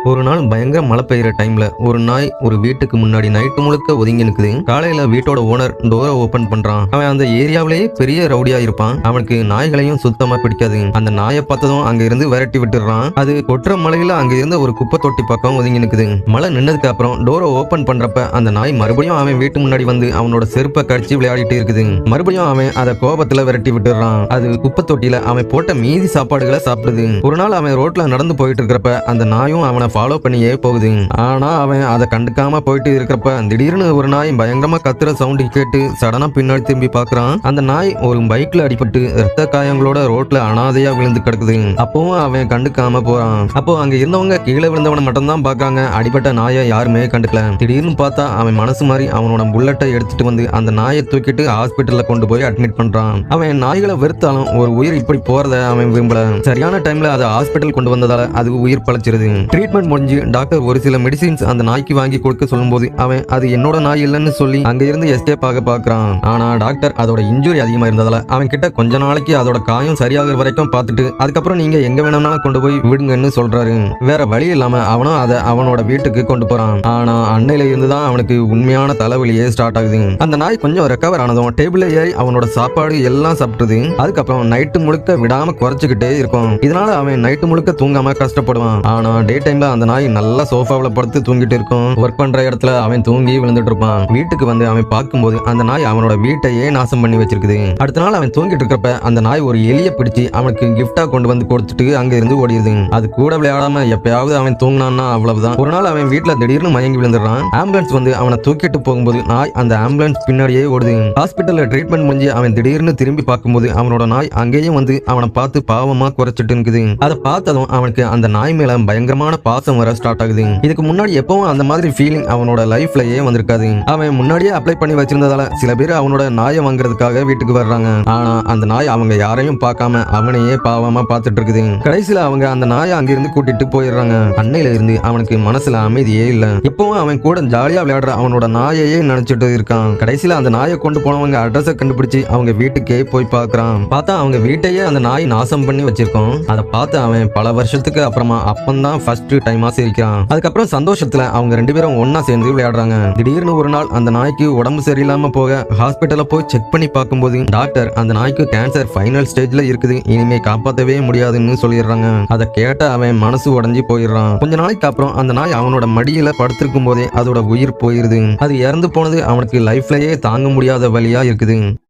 ஒரு நாள் பயங்கர மழை பெய்யுற டைம்ல ஒரு நாய் ஒரு வீட்டுக்கு முன்னாடி நைட்டு முழுக்க ஒதுங்கி நிக்குது. காலையில வீட்டோட ஓனர் டோரை ஓபன் பண்றான். அவன் அந்த ஏரியாவிலேயே பெரிய ரவுடியா இருப்பான். அவனுக்கு நாய்களையும் சுத்தமா பிடிக்காது. அந்த நாயை பார்த்ததும் அங்க இருந்து விரட்டி விட்டுறான். அது கொட்டுற மழையில அங்க இருந்த ஒரு குப்பை தொட்டி பக்கம் ஒதுங்கி நிக்குது. மழை நின்னதுக்கு அப்புறம் டோரை ஓபன் பண்றப்ப அந்த நாய் மறுபடியும் அவன் வீட்டு முன்னாடி வந்து அவனோட செருப்பை கடிச்சு விளையாடிட்டு இருக்குது. மறுபடியும் அவன் அதை கோபத்துல விரட்டி விட்டுறான். அது குப்பை தொட்டியில அவன் போட்ட மீதி சாப்பாடுகளை சாப்பிடுது. ஒரு நாள் அவன் ரோட்ல நடந்து போயிட்டு இருக்கிறப்ப அந்த நாயும் அவனை ஃபாலோ பண்ணியே போகுது. ஆனா அவன் அதை கண்டுக்காம போயிட்டு இருக்கிறப்ப திடீர்னு ஒரு நாய் பயங்கரமா கத்துற சவுண்ட் கேட்டு சடனா பின்னாடி திரும்பி பாக்குறான். அந்த நாய் ஒரு பைக்ல அடிபட்டு ரத்த காயங்களோட ரோட்ல அனாதையா விழுந்து கிடக்குது. அப்பவும் அவன் கண்டுக்காம போறான். அப்போ அங்க இருந்தவங்க கீழே விழுந்தவனை மட்டும் தான் பாக்குறாங்க. அடிபட்ட நாயை யாருமே கண்டுக்கல. திடீர்னு பார்த்தா அவன் மனசு மாதிரி அவனோட புல்லட்டை எடுத்துட்டு வந்து அந்த நாயை தூக்கிட்டு ஹாஸ்பிட்டல்ல கொண்டு போய் அட்மிட் பண்றான். அவன் நாய்களை வெறுத்தாலும் ஒரு உயிர் இப்படி போறத அவன் விரும்பல. சரியான டைம்ல அதை ஹாஸ்பிட்டல் கொண்டு வந்ததால அது உயிர் பழச்சிருது. ட்ரீட்மெண்ட் முடிஞ்சு டாக்டர் ஒரு சில மெடிசின்ஸ் அந்த நாய்க்கு வாங்கி கொடுக்க சொல்லும் போது அவன் அது என்னோட நாய் இல்லைன்னு சொல்லி அங்க இருந்து எஸ்கேப் ஆக பாக்குறான். ஆனா டாக்டர் அதோட இன்ஜுரி அதிகமா இருந்ததால அவன் கிட்ட கொஞ்ச நாளைக்கு அதோட காயம் சரியாகிற வரைக்கும் பார்த்துட்டு அதுக்கப்புறம் நீங்க எங்க வேணும்னாலும் கொண்டு போய் விடுங்கன்னு சொல்றாரு. வேற வழி இல்லாம அவனும் அதை அவனோட வீட்டுக்கு கொண்டு போறான். ஆனா அன்னையில இருந்துதான் அவனுக்கு உண்மையான தலைவலியே ஸ்டார்ட் ஆகுது. அந்த நாய் கொஞ்சம் ரெக்கவர் ஆனதும் டேபிள்ல ஏறி அவனோட சாப்பாடு எல்லாம் சாப்பிட்டுது. அதுக்கப்புறம் நைட்டு முழுக்க விடாம குறைச்சிக்கிட்டே இருக்கும். இதனால அவன் நைட்டு முழுக்க தூங்காம கஷ்டப்படுவான். ஆனா டே டைம்ல அந்த நாய் நல்லா சோஃபாவில் படுத்து தூங்கிட்டு இருக்கும். ஒர்க் பண்ற இடத்துல அவன் தூங்கி விழுந்துட்டு இருப்பான். வீட்டுக்கு வந்து அவன் பார்க்கும்போது அந்த நாய் அவனோட வீட்டையே நாசம் பண்ணி வச்சிருக்குது. அடுத்த நாள் அவன் தூங்கிட்டு இருக்கப்ப அந்த நாய் ஒரு எலியை பிடிச்சி அவனுக்கு கிஃப்டா கொண்டு வந்து கொடுத்துட்டு அங்க இருந்து ஓடிடுது. அது கூட விளையாடாம எப்பயாவது அவன் தூங்கினான்னா அவ்வளவுதான். ஒரு நாள் அவன் வீட்டுல திடீர்னு மயங்கி விழுந்துடுறான். ஆம்புலன்ஸ் வந்து அவனை தூக்கிட்டு போகும்போது நாய் அந்த ஆம்புலன்ஸ் பின்னாடியே ஓடுது. ஹாஸ்பிட்டல்ல ட்ரீட்மெண்ட் முடிஞ்சு அவன் திடீர்னு திரும்பி பார்க்கும்போது அவனோட நாய் அங்கேயும் வந்து அவனை பார்த்து பாவமா குறைச்சிட்டு இருக்குது. அதை பார்த்ததும் அவனுக்கு அந்த நாய் மேல பயங்கரமான பாசம் வர ஸ்டார்ட் ஆகுது. இதுக்கு முன்னாடி எப்பவும் அந்த மாதிரி ஃபீலிங் அவனோட லைஃப்லயே வந்திருக்காது. அவன் முன்னாடியே அப்ளை பண்ணி வச்சிருந்ததால சில பேர் அவனோட நாயை வாங்குறதுக்காக வீட்டுக்கு வர்றாங்க. ஆனா அந்த நாய் அவங்க யாரையும் பார்க்காம அவனையே பாவமா பார்த்துட்டு இருக்குது. கடைசியில அவங்க அந்த நாயை அங்கிருந்து கூட்டிட்டு போயிடுறாங்க. அன்னையில இருந்து அவனுக்கு மனசுல அமைதியே இல்ல. எப்பவும் அவன் கூட ஜாலியா விளையாடுற அவனோட நாயையே நினைச்சிட்டு இருக்கான். கடைசியில அந்த நாயை கொண்டு போனவங்க அட்ரஸை கண்டுபிடிச்சு அவங்க வீட்டுக்கே போய் பார்க்கறான். பார்த்தா அவங்க வீட்டையே அந்த நாய் நாசம் பண்ணி வச்சிருக்கோம். அதை பார்த்து அவன் பல வருஷத்துக்கு அப்புறமா அப்பந்தான் ஃபர்ஸ்ட் டைமா சிரிக்கிறான். அதுக்கப்புறம் சந்தோஷத்துல அவங்க ரெண்டு பேரும் ஒன்னா சேர்ந்து விளையாடுறாங்க. திடீர்னு ஒரு நாள் அந்த நாய்க்கு உடம்பு சரியில்லாம போக ஹாஸ்பிட்டல்ல போய் செக் பண்ணி பார்க்கும்போது டாக்டர் அந்த நாய்க்கு கேன்சர் ஃபைனல் ஸ்டேஜ்ல இருக்குது, இனிமே காப்பாற்றவே முடியாதுன்னு சொல்லிடுறாங்க. அதை கேட்ட அவன் மனசு உடஞ்சி போயிடுறான். கொஞ்ச நாளைக்கு அப்புறம் அந்த நாய் அவனோட மடியில படுத்திருக்கும் போதே அதோட உயிர் போயிருது. அது இறந்து போனது அவனுக்கு லைஃப்லயே தாங்க முடியாத வழியா இருக்குது.